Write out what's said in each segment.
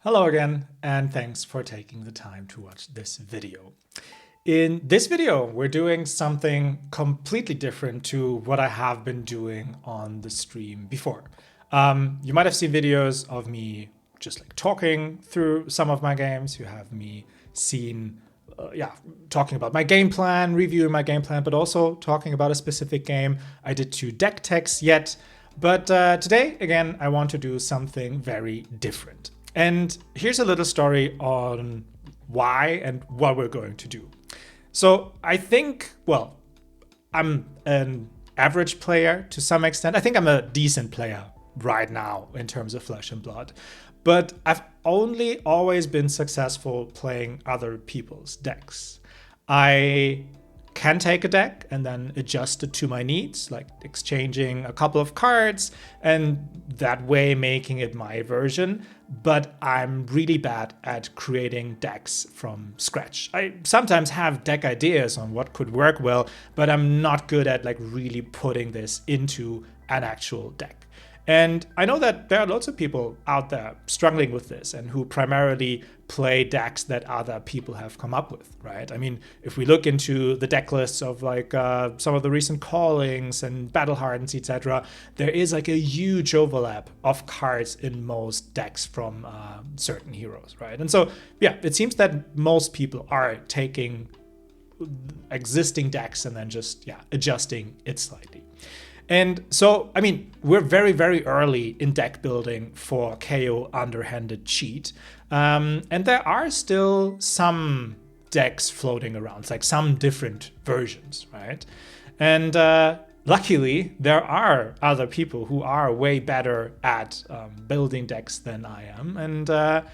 Hello again, and thanks for taking the time to watch this video. In this video, we're doing something completely different to what I have been doing on the stream before. You might have seen videos of me just like talking through some of my games. You have me seen talking about my game plan, reviewing my game plan, but also talking about a specific game. I did 2 deck techs yet, but today, again, I want to do something very different. And here's a little story on why and what we're going to do. So I think, well, I'm an average player to some extent. I think I'm a decent player right now in terms of Flesh and Blood. But I've only always been successful playing other people's decks. I can take a deck and then adjust it to my needs, like exchanging a couple of cards and that way making it my version. But I'm really bad at creating decks from scratch. I sometimes have deck ideas on what could work well, but I'm not good at like really putting this into an actual deck. And I know that there are lots of people out there struggling with this and who primarily play decks that other people have come up with, right? I mean, if we look into the deck lists of like some of the recent callings and battle hardens, etc., there is like a huge overlap of cards in most decks from certain heroes, right? And so, yeah, it seems that most people are taking existing decks and then just, adjusting it slightly. And so, I mean, we're very, very early in deck building for Kayo Underhanded Cheat. And there are still some decks floating around, like some different versions, right? And luckily, there are other people who are way better at building decks than I am. And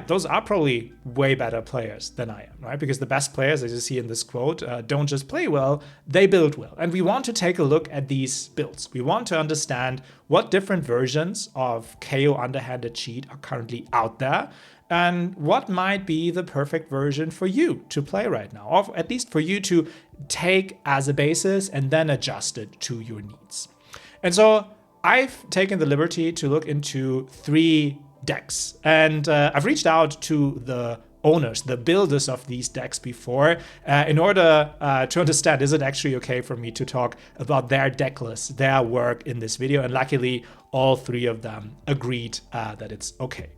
those are probably way better players than I am, right? Because the best players, as you see in this quote, don't just play well, they build well. And we want to take a look at these builds. We want to understand what different versions of KO Underhanded Cheat are currently out there and what might be the perfect version for you to play right now, or at least for you to take as a basis and then adjust it to your needs. And so I've taken the liberty to look into 3 decks, and I've reached out to the owners, the builders of these decks before, in order to understand, is it actually okay for me to talk about their deck lists, their work in this video? And luckily, all 3 of them agreed that it's okay.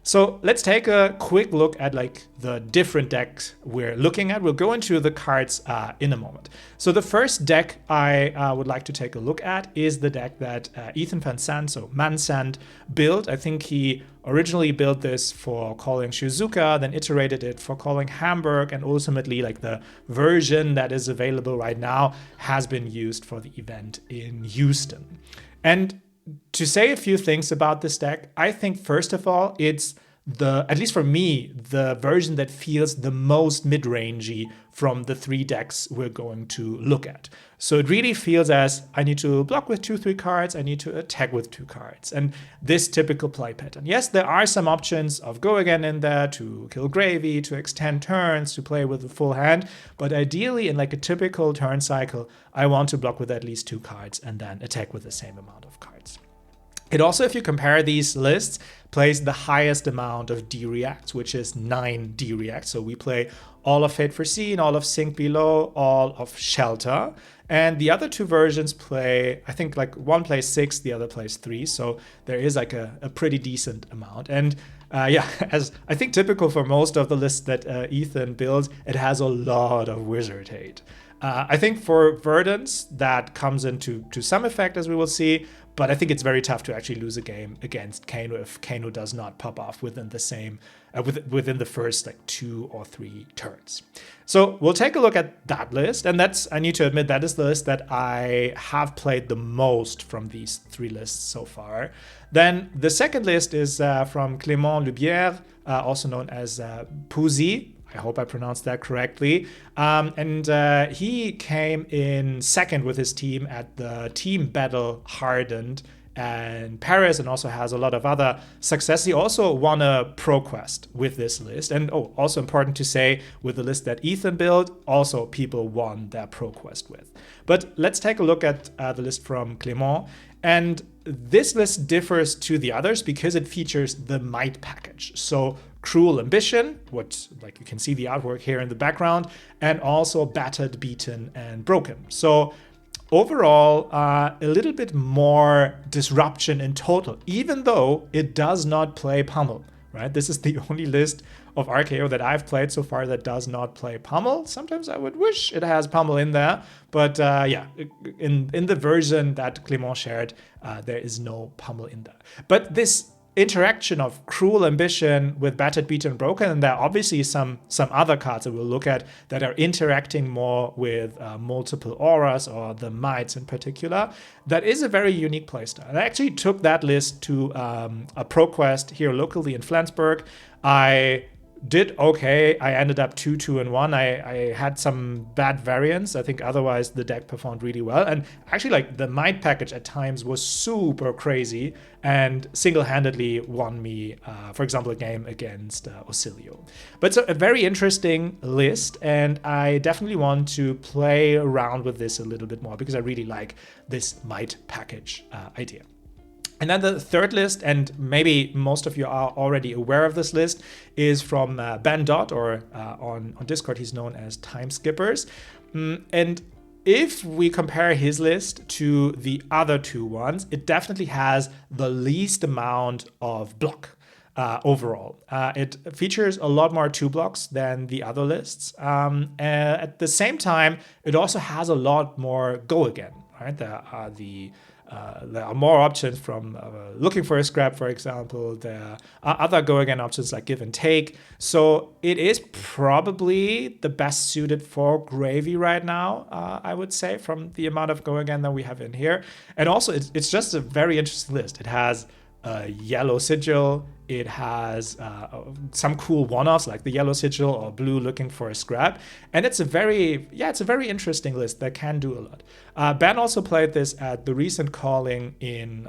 So let's take a quick look at like the different decks we're looking at. We'll go into the cards in a moment. So the first deck I would like to take a look at is the deck that Ethan so ManSant, built. I think he originally built this for calling Shizuoka, then iterated it for calling Hamburg, and ultimately like the version that is available right now has been used for the event in Houston. And to say a few things about this deck, I think first of all, it's at least for me, the version that feels the most mid-rangey from the 3 decks we're going to look at. So it really feels as I need to block with 2-3 cards, I need to attack with 2 cards, and this typical play pattern. Yes, there are some options of go again in there to kill gravy, to extend turns, to play with a full hand, but ideally in like a typical turn cycle, I want to block with at least 2 cards and then attack with the same amount of cards. It also, if you compare these lists, plays the highest amount of D-reacts, which is 9 D-reacts. So we play all of Fate Foreseen, all of Sink Below, all of Shelter. And the other 2 versions play, I think like one plays 6, the other plays 3. So there is like a pretty decent amount. And as I think typical for most of the lists that Ethan builds, it has a lot of wizard hate. I think for Verdance, that comes into some effect, as we will see, but I think it's very tough to actually lose a game against Kano if Kano does not pop off within the first like 2 or 3 turns. So we'll take a look at that list, and I need to admit, that is the list that I have played the most from these 3 lists so far. Then the second list is from Clément and Ben, also known as Pouzee. I hope I pronounced that correctly. And he came in second with his team at the Team Battle Hardened in Paris, and also has a lot of other success. He also won a Pro Quest with this list. And also important to say, with the list that Ethan built, also people won their Pro Quest with. But let's take a look at the list from Clément. And this list differs to the others because it features the might package. So Cruel Ambition, what, like you can see the artwork here in the background, and also Battered, Beaten, and Broken. So overall, a little bit more disruption in total, even though it does not play Pummel, right? This is the only list of RKO that I've played so far that does not play Pummel. Sometimes I would wish it has Pummel in there, but yeah, in the version that Clément shared, there is no Pummel in there. But this interaction of Cruel Ambition with Battered, Beaten, and Broken, and there are obviously some other cards that we'll look at that are interacting more with multiple auras or the mites in particular. That is a very unique playstyle. I actually took that list to a pro quest here locally in Flensburg. I did okay. I ended up 2-2-1. I had some bad variants. I think otherwise the deck performed really well. And actually, like, the might package at times was super crazy and single-handedly won me, for example, a game against Osilio. But it's a very interesting list, and I definitely want to play around with this a little bit more because I really like this might package idea. And then the third list, and maybe most of you are already aware of this list, is from Ben Dodd, or on Discord he's known as Time Skippers. And if we compare his list to the other two ones, it definitely has the least amount of block overall. It features a lot more 2-blocks than the other lists. At the same time, it also has a lot more go again, right? There are more options from looking for a scrap, for example. There are other go again options like give and take. So it is probably the best suited for Gravy right now, I would say, from the amount of go again that we have in here. And also, it's just a very interesting list. It has a yellow sigil. It has some cool one-offs like the yellow sigil or blue looking for a scrap. And it's a very interesting list that can do a lot. Ben also played this at the recent calling in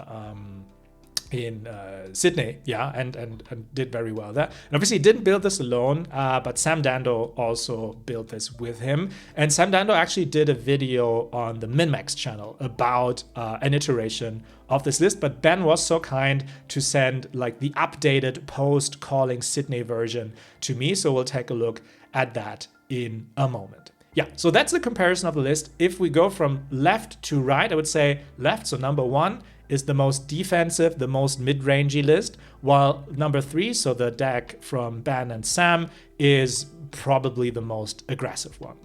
Sydney, yeah, and did very well there. And obviously he didn't build this alone, but Sam Dando also built this with him. And Sam Dando actually did a video on the MinMax channel about an iteration of this list, but Ben was so kind to send like the updated post-calling Sydney version to me, so we'll take a look at that in a moment. Yeah, so that's the comparison of the list. If we go from left to right, I would say left, so number 1 is the most defensive, the most mid-rangey list, while number 3, so the deck from Ben and Sam, is probably the most aggressive one.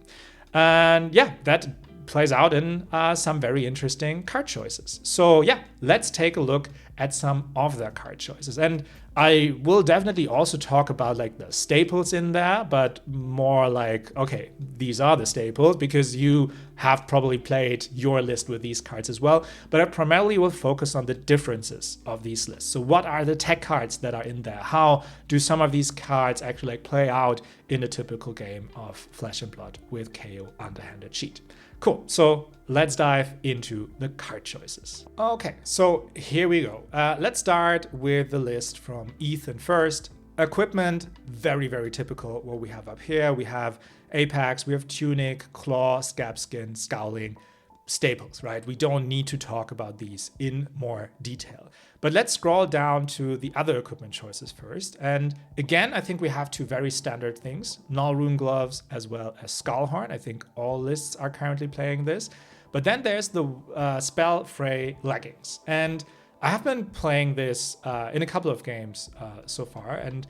And yeah, that plays out in some very interesting card choices. So yeah, let's take a look at some of their card choices. And I will definitely also talk about like the staples in there, but more like, okay, these are the staples because you have probably played your list with these cards as well. But I primarily will focus on the differences of these lists. So what are the tech cards that are in there? How do some of these cards actually like play out in a typical game of Flesh and Blood with Kayo Underhanded Cheat? Cool, so let's dive into the card choices. Okay, so here we go. Let's start with the list from Ethan first. Equipment, very, very typical what we have up here. We have Apex, we have Tunic, Claw, Scabskin, Scowling, staples, right? We don't need to talk about these in more detail. But let's scroll down to the other equipment choices first. And again, I think we have two very standard things, Null Rune Gloves as well as Skullhorn. I think all lists are currently playing this. But then there's the Spell Fray Leggings. And I have been playing this in a couple of games so far, and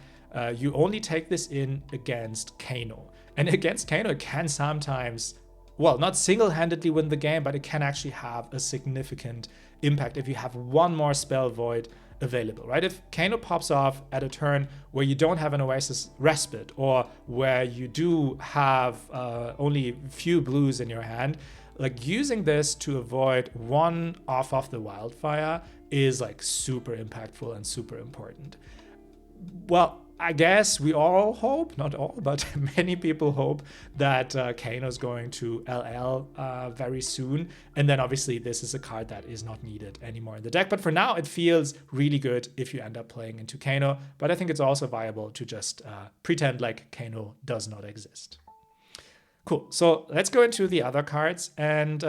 you only take this in against Kano. And against Kano, it can sometimes, well, not single-handedly win the game, but it can actually have a significant impact if you have one more spell void available, right? If Kano pops off at a turn where you don't have an Oasis Respite, or where you do have only a few blues in your hand, like using this to avoid one off of the Wildfire is like super impactful and super important. Well, I guess we all hope, not all, but many people hope that Kano is going to LL very soon. And then obviously this is a card that is not needed anymore in the deck. But for now, it feels really good if you end up playing into Kano. But I think it's also viable to just pretend like Kano does not exist. Cool, so let's go into the other cards. And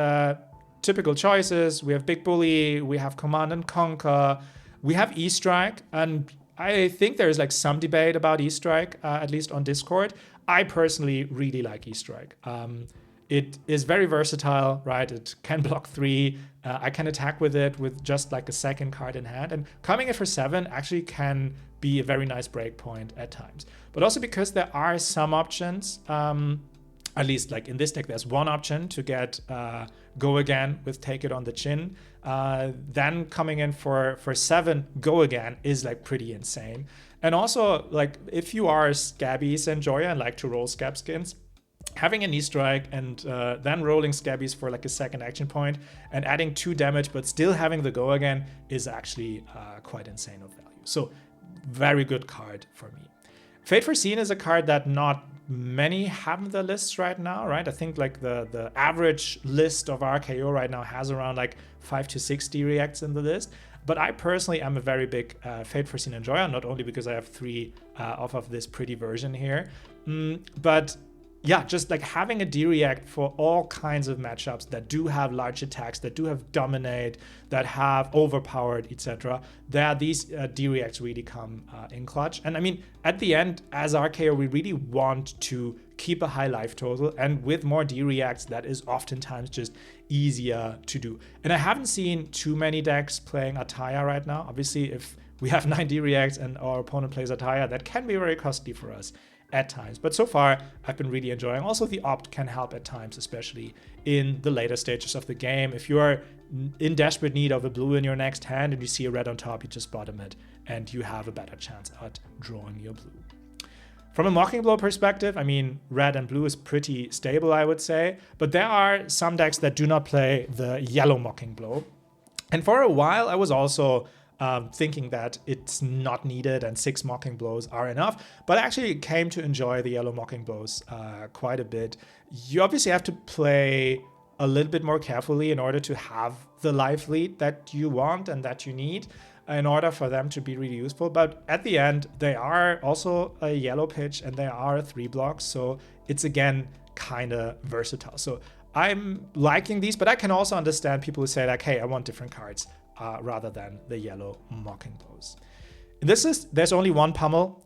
typical choices. We have Big Bully, we have Command and Conquer, we have E-Strike, and I think there is like some debate about E-Strike, at least on Discord. I personally really like E-Strike. It is very versatile, right? It can block 3. I can attack with it with just like a second card in hand. And coming in for 7 actually can be a very nice break point at times. But also because there are some options, at least like in this deck, there's one option to get Go Again with Take It on the Chin. Then coming in for 7 Go Again is like pretty insane. And also, like, if you are a Scabby's enjoyer and like to roll Scab skins, having an E-Strike and then rolling Scabby's for like a second action point and adding 2 damage but still having the Go Again is actually quite insane of value. So very good card for me. Fate Foreseen is a card that not many have in the lists right now, right? I think like the average list of RKO right now has around like 5 to 60 reacts in the list. But I personally am a very big Fate Foreseen enjoyer, not only because I have 3 off of this pretty version here, but yeah, just like having a D-React for all kinds of matchups that do have large attacks, that do have Dominate, that have Overpowered, etc. There, these D-Reacts really come in clutch. And I mean, at the end, as RKO, we really want to keep a high life total. And with more D-Reacts, that is oftentimes just easier to do. And I haven't seen too many decks playing Ataya right now. Obviously, if we have 9 D-Reacts and our opponent plays Ataya, that can be very costly for us at times. But so far, I've been really enjoying. Also, the opt can help at times, especially in the later stages of the game. If you are in desperate need of a blue in your next hand and you see a red on top, you just bottom it and you have a better chance at drawing your blue. From a Mocking Blow perspective, I mean, red and blue is pretty stable, I would say. But there are some decks that do not play the yellow Mocking Blow. And for a while, I was also thinking that it's not needed and 6 Mocking Blows are enough, but I actually came to enjoy the yellow Mocking Blows quite a bit. You obviously have to play a little bit more carefully in order to have the life lead that you want and that you need in order for them to be really useful. But at the end, they are also a yellow pitch and they are a 3 block, so it's again kind of versatile. So I'm liking these, but I can also understand people who say like, hey, I want different cards. Rather than the yellow Mocking Blows. In this list, there's only 1 pummel.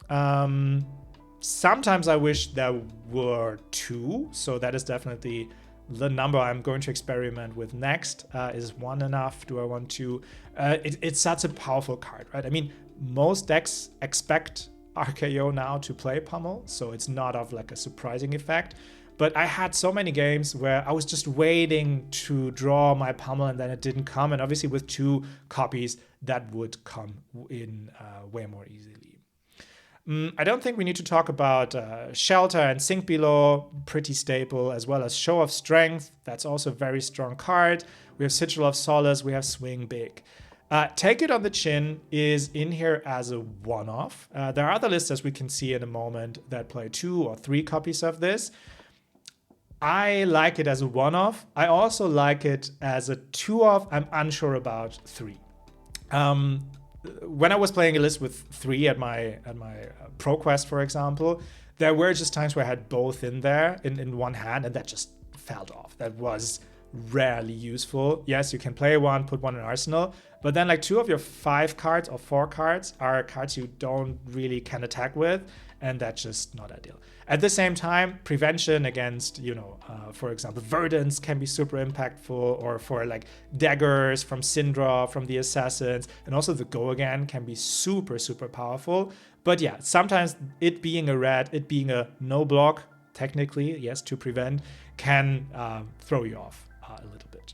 Sometimes I wish there were 2, so that is definitely the number I'm going to experiment with next. Is 1 enough? Do I want 2? It's such a powerful card, right? I mean, most decks expect RKO now to play pummel, so it's not of like a surprising effect. But I had so many games where I was just waiting to draw my pummel and then it didn't come. And obviously with 2 copies, that would come in way more easily. I don't think we need to talk about Shelter and Sink Below, pretty stable, as well as Show of Strength. That's also a very strong card. We have Sigil of Solace, we have Swing Big. Take It on the Chin is in here as a one-off. There are other lists, as we can see in a moment, that play 2 or 3 copies of this. I like it as a one-off. I also like it as a 2-off. I'm unsure about 3. When I was playing a list with 3 at my Pro Quest, for example, there were just times where I had both in there in one hand, and that just fell off. That was rarely useful. Yes, you can play 1, put 1 in Arsenal, but then like 2 of your 5 cards or 4 cards are cards you don't really can attack with, and that's just not ideal. At the same time, prevention against, for example, Verdance can be super impactful, or for like daggers from Syndra, from the Assassins, and also the Go Again can be super, super powerful. But yeah, sometimes it being a red, it being a no block, technically, yes, to prevent, can throw you off a little bit.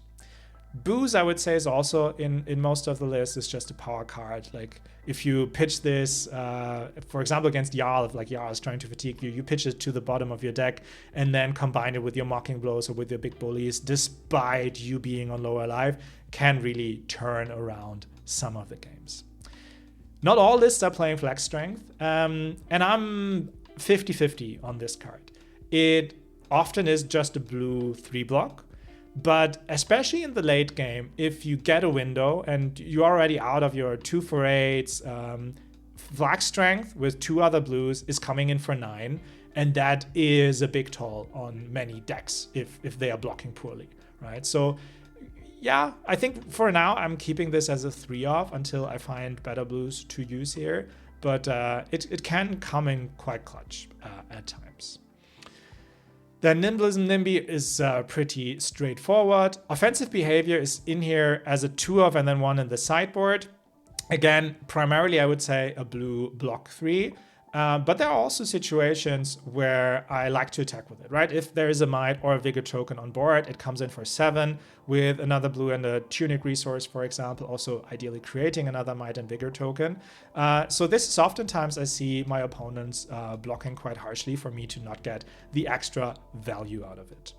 Booze, I would say, is also in most of the list. It's just a power card. Like if you pitch this, for example, against Jarl, if like Jarl is trying to fatigue you, you pitch it to the bottom of your deck and then combine it with your Mocking Blows or with your Big Bullies, despite you being on lower life, can really turn around some of the games. Not all lists are playing Flex Strength, and I'm 50-50 on this card. It often is just a blue 3 block. But especially in the late game, if you get a window and you're already out of your 2 for 8s, Flag Strength with 2 other blues is coming in for 9. And that is a big toll on many decks if they are blocking poorly, right? So yeah, I think for now I'm keeping this as a 3-off until I find better blues to use here. But it can come in quite clutch at times. Then Nimblism Nimby is pretty straightforward. Offensive Behavior is in here as a 2-off and then 1 in the sideboard. Again, primarily I would say a blue block 3. But there are also situations where I like to attack with it, right? If there is a Might or a Vigor token on board, it comes in for 7 with another blue and a Tunic resource, for example, also ideally creating another Might and Vigor token. So this is oftentimes I see my opponents blocking quite harshly for me to not get the extra value out of it.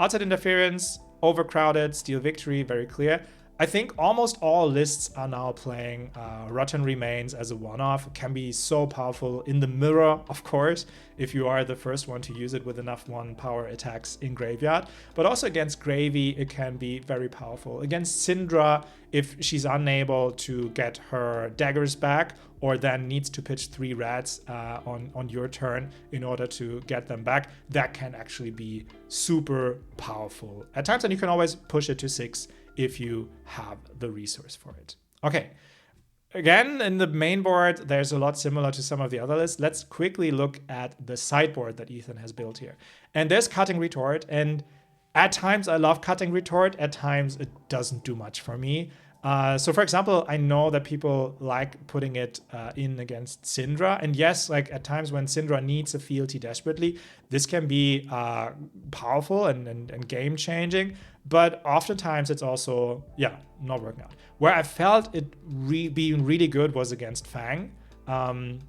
Outside Interference, Overcrowded, Steal Victory, very clear. I think almost all lists are now playing Rotten Remains as a one-off. It can be so powerful in the mirror, of course, if you are the first one to use it with enough 1-power attacks in graveyard. But also against Gravy, it can be very powerful. Against Syndra, if she's unable to get her daggers back or then needs to pitch 3 rats on your turn in order to get them back, that can actually be super powerful at times. And you can always push it to 6 if you have the resource for it. Okay, again, in the main board, there's a lot similar to some of the other lists. Let's quickly look at the sideboard that Ethan has built here. And there's Cutting Retort, and at times I love Cutting Retort, at times it doesn't do much for me. So for example, I know that people like putting it in against Syndra. And yes, like at times when Syndra needs a fealty desperately, this can be powerful and game changing. But oftentimes it's also, yeah, not working out. Where I felt it being really good was against Fang.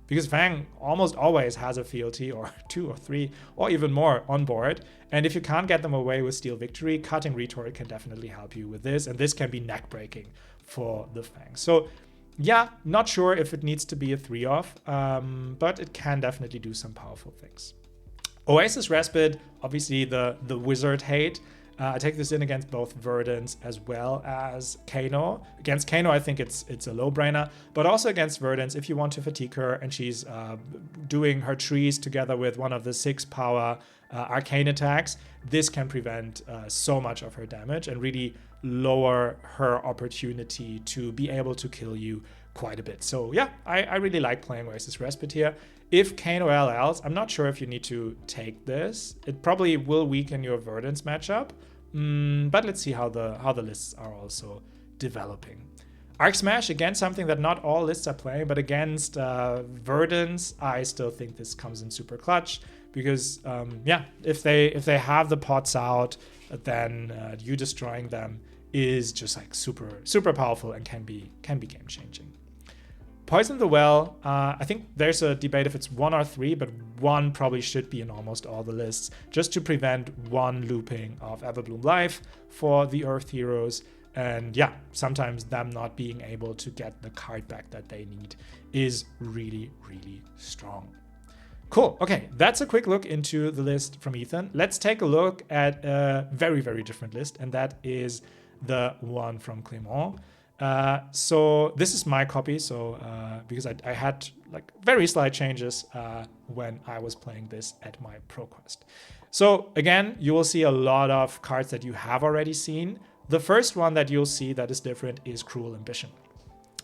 Because Fang almost always has a fealty or 2 or 3 or even more on board. And if you can't get them away with Steal Victory, Cutting Retort can definitely help you with this. And this can be neck breaking for the Fang. So yeah, not sure if it needs to be a 3-off, but it can definitely do some powerful things. Oasis Respite, obviously the wizard hate. I take this in against both Verdance as well as Kayo. Against Kayo, I think it's a low-brainer, but also against Verdance, if you want to fatigue her and she's doing her trees together with one of the 6-power arcane attacks, this can prevent so much of her damage and really lower her opportunity to be able to kill you quite a bit. So yeah, I really like playing Oasis Respite here. If Kayo LLs, I'm not sure if you need to take this. It probably will weaken your Verdance matchup, but let's see how the lists are also developing. Arc Smash, again, something that not all lists are playing, but against Verdance, I still think this comes in super clutch because, yeah, if they have the pots out, then you destroying them is just like super powerful and can be game changing. Poison the Well, I think there's a debate if it's 1 or 3, but 1 probably should be in almost all the lists, just to prevent 1 looping of Everbloom Life for the Earth heroes. And yeah, sometimes them not being able to get the card back that they need is really strong. Cool, okay, that's a quick look into the list from Ethan. Let's take a look at a very different list, and that is the one from Clément. So this is my copy, so because I had like very slight changes when I was playing this at my Pro Quest. So again, you will see a lot of cards that you have already seen. The first one that you'll see that is different is Cruel Ambition.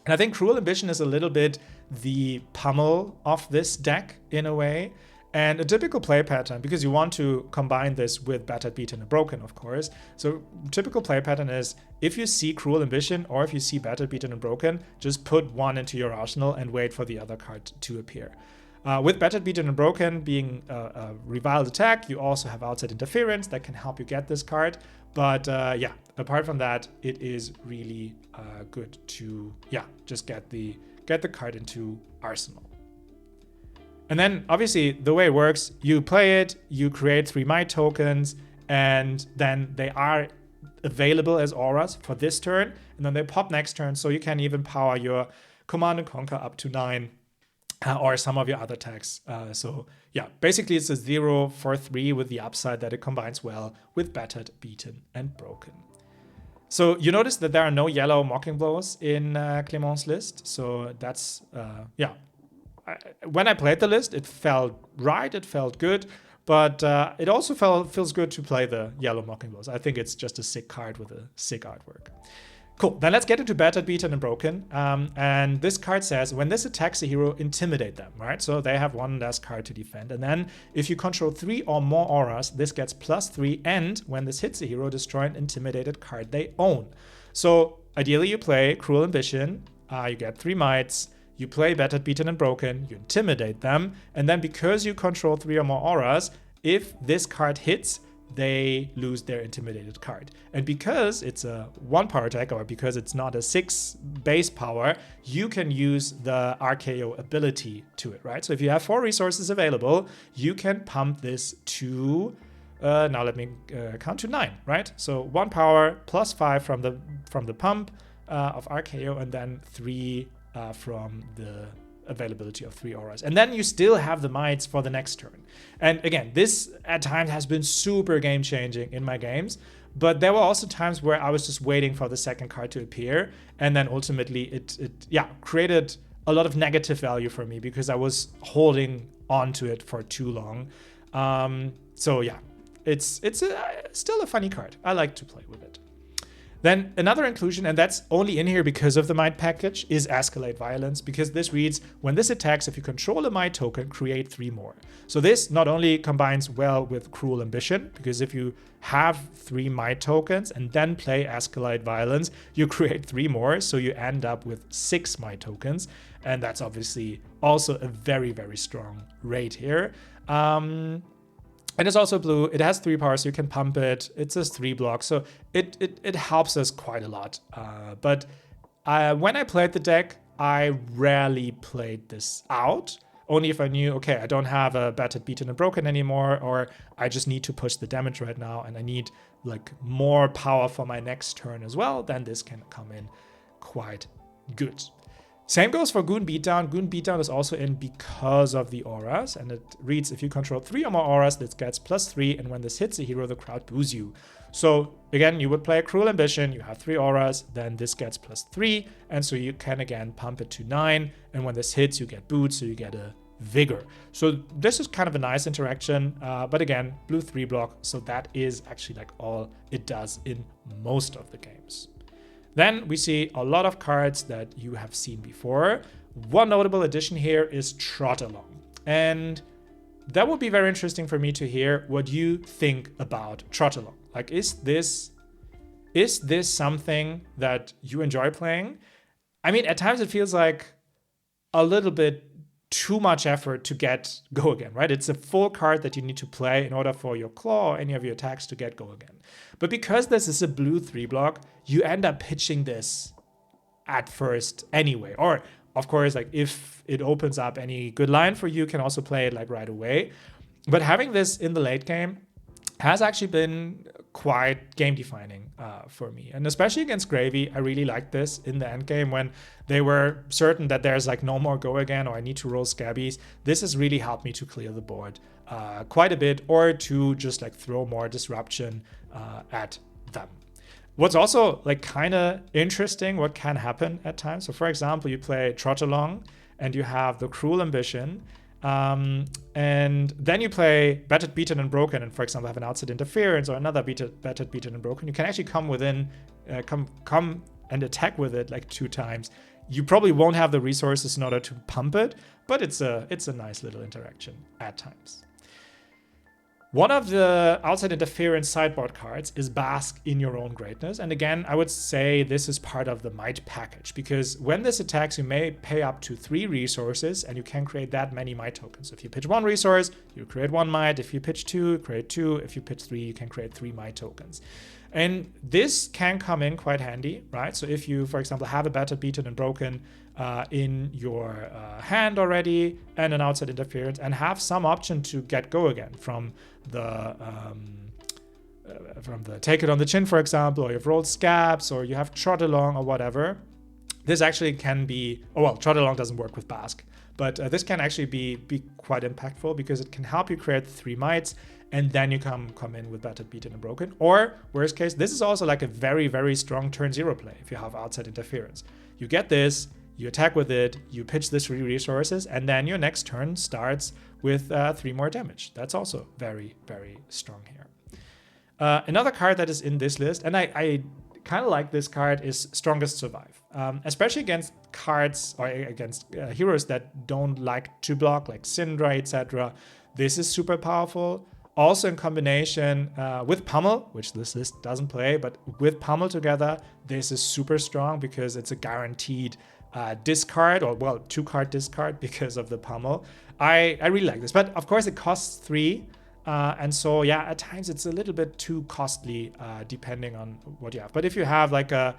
And I think Cruel Ambition is a little bit the pummel of this deck in a way. And a typical play pattern, because you want to combine this with Battered, Beaten, and Broken, of course. So typical play pattern is if you see Cruel Ambition or if you see Battered, Beaten, and Broken, just put 1 into your arsenal and wait for the other card to appear. With Battered, Beaten, and Broken being a reviled attack, you also have Outside Interference that can help you get this card. But yeah, apart from that, it is really good to just get the card into arsenal. And then obviously the way it works, you play it, you create 3 Might tokens, and then they are available as auras for this turn, and then they pop next turn, so you can even power your Command and Conquer up to 9, or some of your other attacks. So yeah, basically it's a 0 for 3 with the upside that it combines well with Battered, Beaten, and Broken. So you notice that there are no yellow Mocking Blows in Clément's list, so that's, yeah. When I played the list, it felt right, it felt good, but it also feels good to play the yellow Mockingbirds. I think it's just a sick card with a sick artwork. Cool, then let's get into Battered, Beaten, and Broken. And this card says, when this attacks a hero, intimidate them, right? So they have one less card to defend. And then if you control 3 or more auras, this gets +3. And when this hits a hero, destroy an intimidated card they own. So ideally you play Cruel Ambition, you get 3 mites, you play Battered, Beaten, and Broken, you intimidate them. And then because you control 3 or more auras, if this card hits, they lose their intimidated card. And because it's a 1 power attack, or because it's not a 6 base power, you can use the RKO ability to it, right? So if you have 4 resources available, you can pump this to, now let me count to 9, right? So 1 power plus 5 from the pump of RKO, and then 3 from the availability of 3 auras. And then you still have the mites for the next turn. And again, this at times has been super game changing in my games, but there were also times where I was just waiting for the second card to appear, and then ultimately it created a lot of negative value for me because I was holding on to it for too long. So yeah, it's still a funny card. I like to play with it. Then another inclusion, and that's only in here because of the Might package, is Escalate Violence, because this reads, when this attacks, if you control a Might token, create 3 more. So this not only combines well with Cruel Ambition, because if you have 3 Might tokens and then play Escalate Violence, you create 3 more, so you end up with 6 Might tokens, and that's obviously also a very, very strong rate here. And it's also blue. It has 3 powers, so you can pump it. It says 3 blocks, so it helps us quite a lot. But when I played the deck, I rarely played this out. Only if I knew, okay, I don't have a Battered, Beaten, and Broken anymore, or I just need to push the damage right now, and I need like more power for my next turn as well, then this can come in quite good. Same goes for Goon Beatdown. Goon Beatdown is also in because of the auras, and it reads, if you control 3 or more auras, this gets +3, and when this hits a hero, the crowd boos you. So again, you would play a Cruel Ambition, you have 3 auras, then this gets +3, and so you can again pump it to 9, and when this hits, you get booed, so you get a Vigor. So this is kind of a nice interaction, but again, blue 3 block, so that is actually like all it does in most of the games. Then we see a lot of cards that you have seen before. One notable addition here is Trot Along. And that would be very interesting for me to hear what you think about Trot Along. Like, is this something that you enjoy playing? I mean, at times it feels like a little bit too much effort to get Go Again, right? It's a full card that you need to play in order for your claw or any of your attacks to get Go Again. But because this is a blue 3 block, you end up pitching this at first anyway. Or, of course, like if it opens up any good line for you, you can also play it like right away. But having this in the late game has actually been quite game defining for me. And especially against Gravy, I really liked this in the end game when they were certain that there's like no more Go Again or I need to roll Scabbies. This has really helped me to clear the board quite a bit, or to just like throw more disruption at them. What's also like kind of interesting what can happen at times. So for example, you play Trot Along and you have the Cruel Ambition, and then you play Battered, Beaten, and Broken, and for example have an Outside Interference or another Battered, Beaten, and Broken. You can actually come within, come and attack with it like 2 times. You probably won't have the resources in order to pump it, but it's a nice little interaction at times. One of the Outside Interference sideboard cards is Bask in Your Own Greatness. And again, I would say this is part of the Might package, because when this attacks, you may pay up to 3 resources and you can create that many Might tokens. So if you pitch 1 resource, you create 1 Might. If you pitch 2, create 2. If you pitch 3, you can create 3 Might tokens. And this can come in quite handy, right? So if you, for example, have a Battered, Beaten, and Broken in your hand already and an Outside Interference, and have some option to get Go Again from the Take It on the Chin, for example, or you've rolled Scabs, or you have Trot Along or whatever. This actually can be, oh well, Trot Along doesn't work with Bask, but this can actually be quite impactful because it can help you create 3 Mights, and then you come in with Battered, Beaten, and Broken. Or worst case, this is also like a very, very strong turn 0 play if you have Outside Interference. You get this, you attack with it, you pitch this 3 resources, and then your next turn starts with 3 more damage. That's also very, very strong here. Another card that is in this list, and I kind of like this card, is Strongest Survive. Especially against cards or against heroes that don't like to block, like Syndra, etc. This is super powerful. Also in combination with Pummel, which this list doesn't play, but with Pummel together, this is super strong because it's a guaranteed discard, or well, 2-card discard because of the Pummel. I really like this, but of course it costs 3. And so, yeah, at times it's a little bit too costly depending on what you have. But if you have like a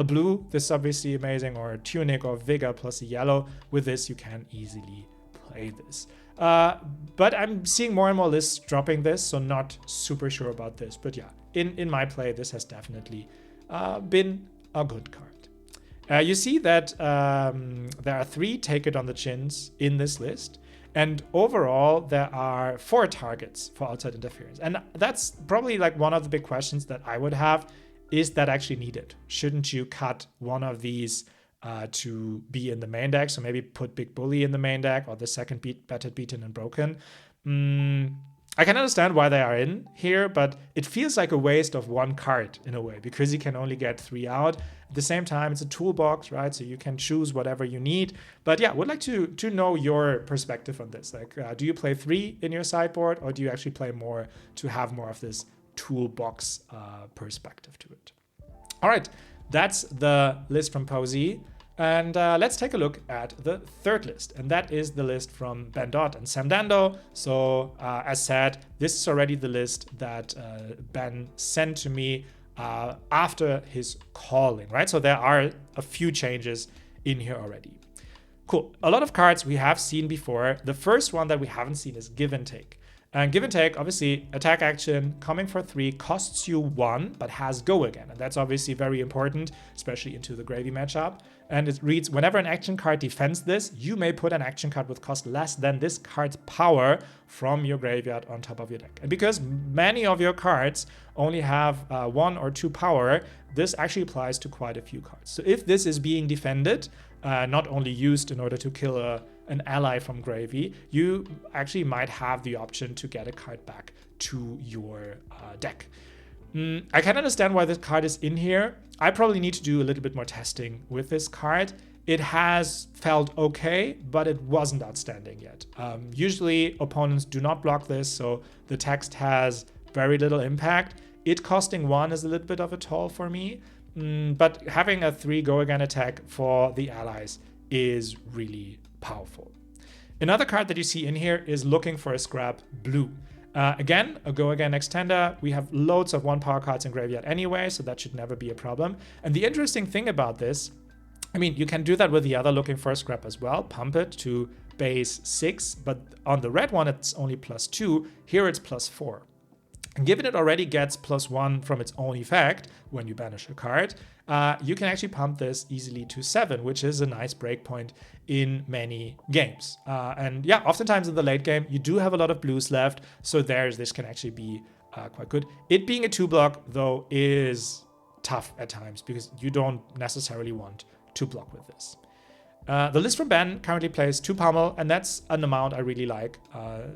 blue, this is obviously amazing, or a Tunic or Vigor plus a yellow, with this you can easily play this. But I'm seeing more and more lists dropping this, so not super sure about this. But yeah, in my play, this has definitely been a good card. You see that there are 3 Take It on the Chins in this list. And overall, there are 4 targets for outside interference. And that's probably like one of the big questions that I would have. Is that actually needed? Shouldn't you cut one of these to be in the main deck? So maybe put Big Bully in the main deck, or the second Battered, Beaten, and Broken. I can understand why they are in here, but it feels like a waste of 1 card in a way, because you can only get 3 out. At the same time, it's a toolbox, right? So you can choose whatever you need. But yeah, would like to know your perspective on this. Like, do you play 3 in your sideboard, or do you actually play more to have more of this toolbox perspective to it? All right, that's the list from Pouzee. And let's take a look at the 3rd list, and that is the list from Ben Dodd and Sam Dando. So as said, this is already the list that Ben sent to me after his calling, right? So there are a few changes in here already. Cool. A lot of cards we have seen before. The first one that we haven't seen is Give and Take. And Give and Take, obviously, attack action, coming for 3, costs you 1, but has Go again. And that's obviously very important, especially into the Gravy matchup. And it reads, whenever an action card defends this, you may put an action card with cost less than this card's power from your graveyard on top of your deck. And because many of your cards only have 1 or 2 power, this actually applies to quite a few cards. So if this is being defended, not only used in order to kill an ally from Gravy, you actually might have the option to get a card back to your deck. I can understand why this card is in here. I probably need to do a little bit more testing with this card. It has felt okay, but it wasn't outstanding yet. Usually opponents do not block this, so the text has very little impact. It costing 1 is a little bit of a toll for me, but having a 3 Go Again attack for the allies is really powerful. Another card that you see in here is Looking for a Scrap Blue. Again, a Go Again extender. We have loads of 1 power cards in graveyard anyway, so that should never be a problem. And the interesting thing about this, I mean, you can do that with the other Looking for a Scrap as well. Pump it to base 6, but on the red one, it's only +2. Here it's +4. And given it already gets +1 from its own effect when you banish a card, you can actually pump this easily to 7, which is a nice breakpoint in many games. And yeah, oftentimes in the late game, you do have a lot of blues left, so this can actually be quite good. It being a 2-block, though, is tough at times because you don't necessarily want to block with this. The list from Ben currently plays 2 Pummel, and that's an amount I really like.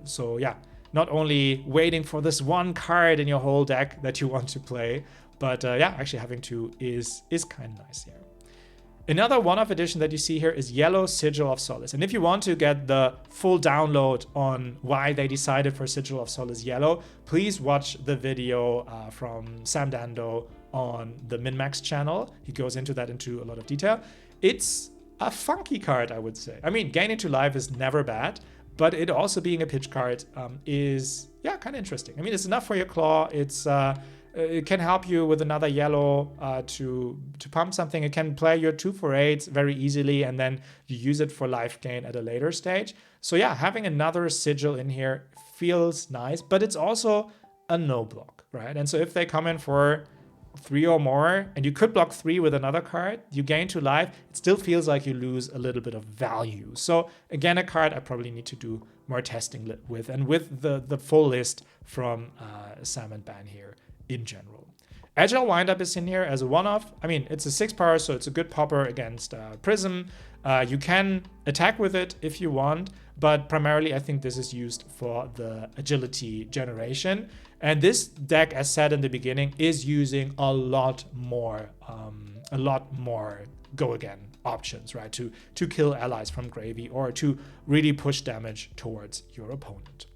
So yeah, not only waiting for this 1 card in your whole deck that you want to play, but yeah, actually having 2 is kind of nice here. Another one-off edition that you see here is Yellow Sigil of Solace. And if you want to get the full download on why they decided for Sigil of Solace yellow, please watch the video from Sam Dando on the MinMax channel. He goes into that into a lot of detail. It's a funky card, I would say. I mean, Gain into Life is never bad, but it also being a pitch card is, yeah, kind of interesting. I mean, it's enough for your claw. It can help you with another yellow to pump something. It can play your 2 for 8s very easily, and then you use it for life gain at a later stage. So yeah, having another Sigil in here feels nice, but it's also a no block, right? And so if they come in for 3 or more, and you could block 3 with another card, you gain 2 life, it still feels like you lose a little bit of value. So again, a card I probably need to do more testing with, and with the full list from Sam and Ben here in general. Agile Windup is in here as a one-off. I mean, it's a 6 power, so it's a good popper against Prism. You can attack with it if you want, but primarily I think this is used for the agility generation. And this deck, as said in the beginning, is using a lot more go again options, right? To kill allies from gravy or to really push damage towards your opponent.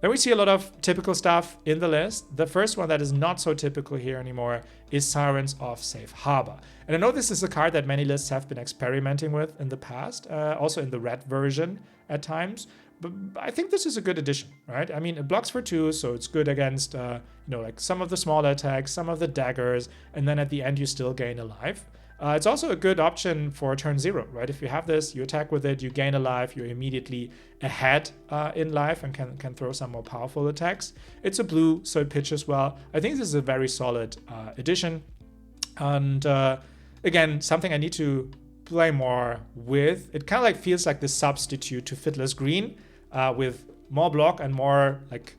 Then we see a lot of typical stuff in the list. The first one that is not so typical here anymore is Sirens of Safe Harbor. And I know this is a card that many lists have been experimenting with in the past, also in the red version at times. But I think this is a good addition, right? I mean, it blocks for 2, so it's good against, like some of the smaller attacks, some of the daggers, and then at the end you still gain a life. It's also a good option for turn 0, right? If you have this, you attack with it, you gain a life, you're immediately ahead in life and can throw some more powerful attacks. It's a blue, so it pitches well. I think this is a very solid addition. And again, something I need to play more with. It kind of like feels like the substitute to Fiddler's Green with more block and more like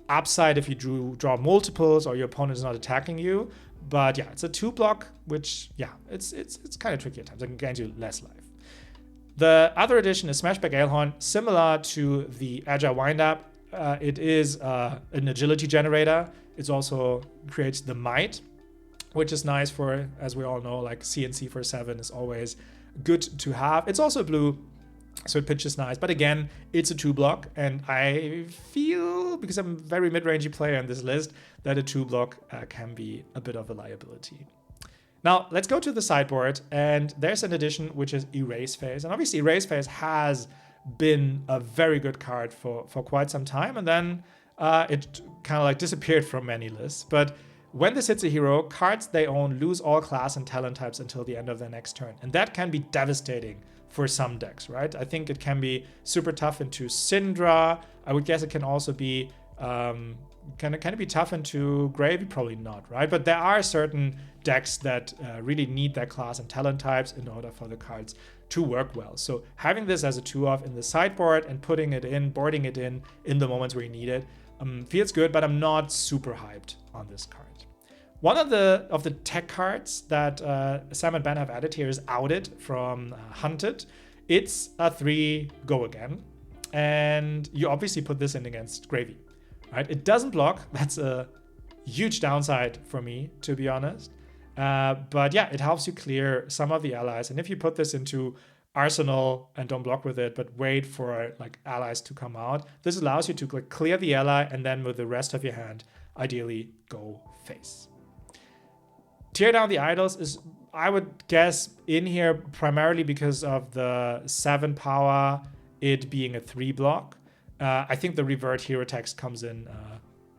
upside if you draw multiples or your opponent is not attacking you. But yeah, it's a 2 block, which yeah, it's kind of tricky at times. It can gain you less life. The other addition is Smashback Alehorn, similar to the Agile Windup. It is an agility generator. It also creates the might, which is nice for, as we all know, like CNC for 7 is always good to have. It's also blue, so it pitches nice. But again, it's a 2 block, and I feel, because I'm a very mid-rangey player in this list, that a 2 block can be a bit of a liability. Now, let's go to the sideboard, and there's an addition, which is Erase Phase. And obviously, Erase Phase has been a very good card for quite some time, and then it kind of like disappeared from many lists. But when this hits a hero, cards they own lose all class and talent types until the end of their next turn. And that can be devastating for some decks, right? I think it can be super tough into Syndra. I would guess it can also be can it be tough into Gravy? Probably not, right? But there are certain decks that really need their class and talent types in order for the cards to work well. So having this as a 2-off in the sideboard and putting it in, boarding it in the moments where you need it, feels good, but I'm not super hyped on this card. One of the tech cards that Sam and Ben have added here is Outed from Hunted. It's a 3 go again, and you obviously put this in against Gravy, right? It doesn't block. That's a huge downside for me, to be honest. But yeah, it helps you clear some of the allies. And if you put this into Arsenal and don't block with it, but wait for like allies to come out, this allows you to like clear the ally and then with the rest of your hand, ideally go face. Tear Down the Idols is, I would guess, in here primarily because of the 7 power, it being a 3 block. I think the revert hero text comes in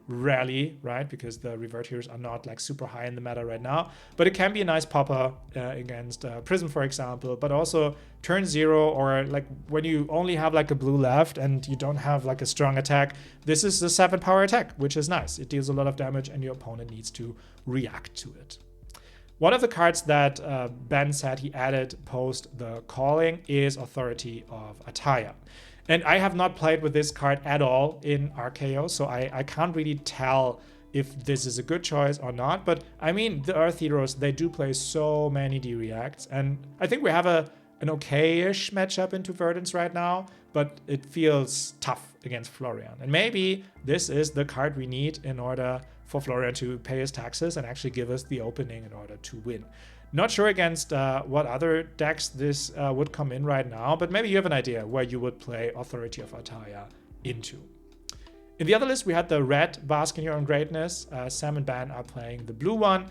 rarely, right? Because the revert heroes are not like super high in the meta right now. But it can be a nice popper against Prism, for example. But also turn 0 or like when you only have like a blue left and you don't have like a strong attack, this is the 7 power attack, which is nice. It deals a lot of damage and your opponent needs to react to it. One of the cards that Ben said he added post the calling is Authority of Ataya. And I have not played with this card at all in RKO, so I can't really tell if this is a good choice or not. But I mean, the Earth Heroes, they do play so many D-Reacts, and I think we have an okay-ish matchup into Verdance right now, but it feels tough against Florian. And maybe this is the card we need in order for Florian to pay his taxes and actually give us the opening in order to win. Not sure against what other decks this would come in right now, but maybe you have an idea where you would play Authority of Ataya into. In the other list, we had the red Bask in Your Own Greatness. Sam and Ben are playing the blue one.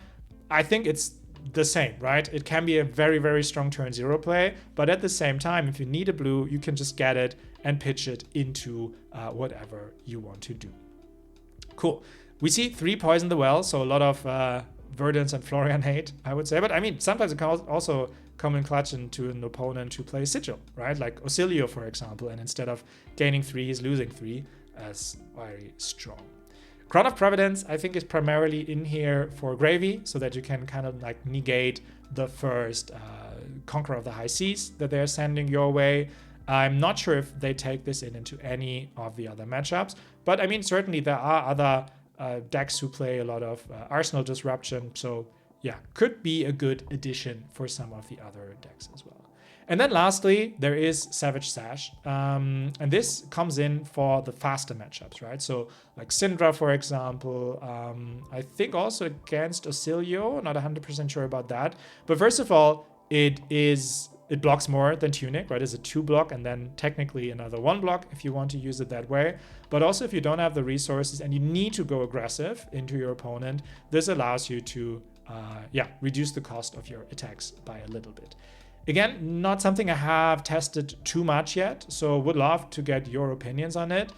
I think it's the same, right? It can be a very, very strong turn 0 play, but at the same time, if you need a blue, you can just get it and pitch it into whatever you want to do. Cool. We see 3 Poison the Well, so a lot of Verdance and Florian hate, I would say. But I mean, sometimes it can also come in clutch into an opponent who plays Sigil, right? Like Osilio, for example, and instead of gaining 3, he's losing 3 as very strong. Crown of Providence, I think, is primarily in here for Gravy, so that you can kind of like negate the first Conqueror of the High Seas that they're sending your way. I'm not sure if they take this into any of the other matchups, but I mean, certainly there are other decks who play a lot of Arsenal Disruption. So yeah, could be a good addition for some of the other decks as well. And then lastly, there is Savage Sash. And this comes in for the faster matchups, right? So like Syndra, for example, I think also against Ocilio, not 100% sure about that. But first of all, it blocks more than Tunic, right? It's a 2 block and then technically another 1 block if you want to use it that way. But also if you don't have the resources and you need to go aggressive into your opponent, this allows you to reduce the cost of your attacks by a little bit. Again, not something I have tested too much yet, so would love to get your opinions on it.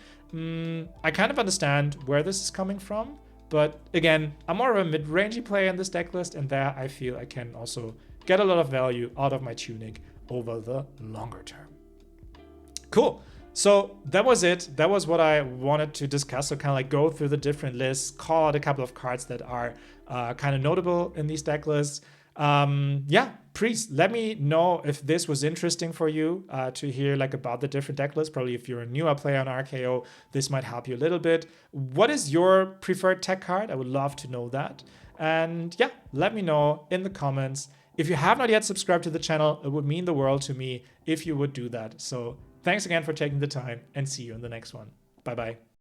I kind of understand where this is coming from, but again, I'm more of a mid-rangey player in this deck list, and there I feel I can also get a lot of value out of my Tunic over the longer term. Cool. So that was it. That was what I wanted to discuss. So kind of like go through the different lists, call out a couple of cards that are kind of notable in these deck lists. Please let me know if this was interesting for you to hear like about the different deck lists. Probably if you're a newer player on RKO, this might help you a little bit. What is your preferred tech card? I would love to know that. And yeah, let me know in the comments. If you have not yet subscribed to the channel, it would mean the world to me if you would do that. So thanks again for taking the time and see you in the next one. Bye-bye.